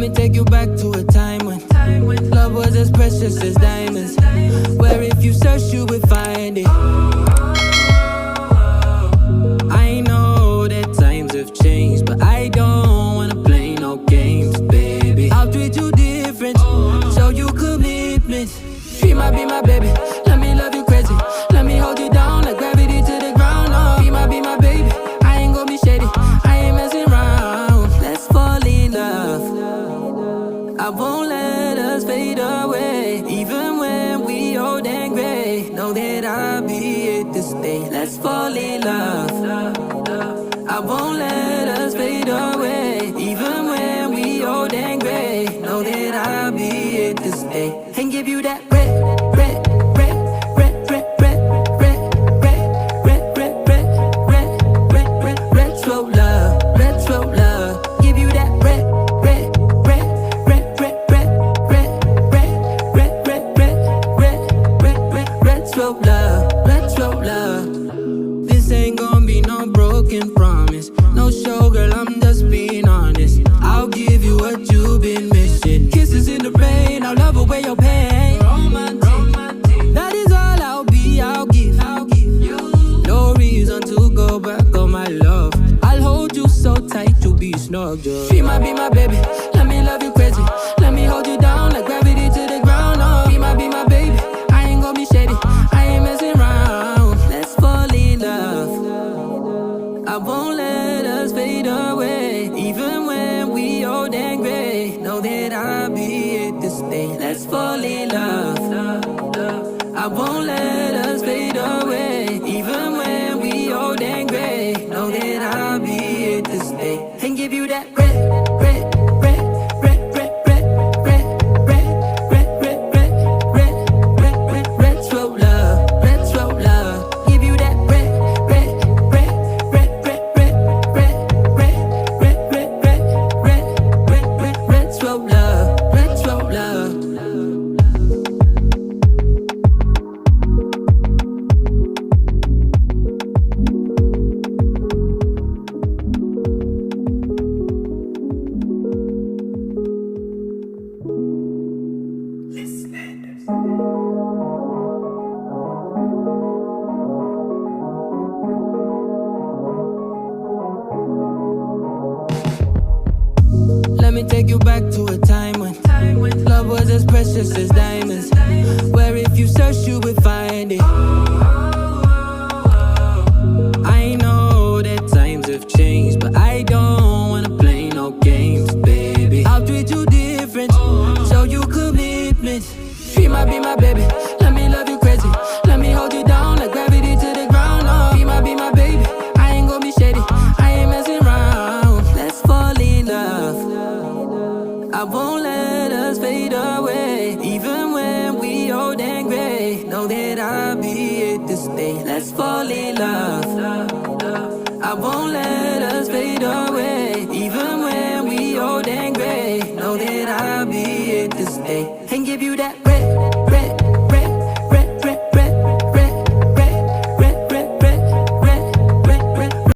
me take you back to a time when love was as precious as diamonds. Where if you search you would find it. I know that times have changed, but I don't wanna play no games, baby. I'll treat you different, show you commitment. She might be my baby, let me love you crazy. Let me hold you down like gravity to the ground. Oh, be my baby, I ain't gonna be shady, I ain't messing around. Let's fall in love, I won't let us fade away. Even when we old and gray, know that I'll be here to stay. Let's fall in love, I won't let us fade away. Even when we old and gray, know that I'll be here to stay. And give you that red, red, red, red, red, red, red, red, red, red, red, red, red, red, retro love, retro love. Give you that red, red, red, red, red, red, red, red, red, red, red, red, red, red, retro love, retro love. This ain't gonna be no broken promise, no show, girl, I'm just being honest. I'll give you what you've been missing. Kisses in the rain, I'll love away your pain. Romantic, that is all I'll be, I'll give you. No reason to go back on my love. I'll hold you so tight, you'll be snug, girl. She might be my baby, let me love you crazy. Let me hold you down like gravity to the ground. Oh, be my baby, I ain't gonna be shady, I ain't messing around. Let's fall in love, I won't let us fade away. Even when we old and gray, know that I'll be here to stay. Let's fall in love, I won't let us fade away. Even when we old and gray, know that I'll be here to stay. And give you that red, red, red, red, red, red, red, red, red, red, red, red, red, red, retro love, retro love. Give you that red, red, red, red, red, red, red, red, red, red, red, red, red, red, retro love, retro love. Let me take you back to a time when love was as precious as diamonds. Where if you search you would find it.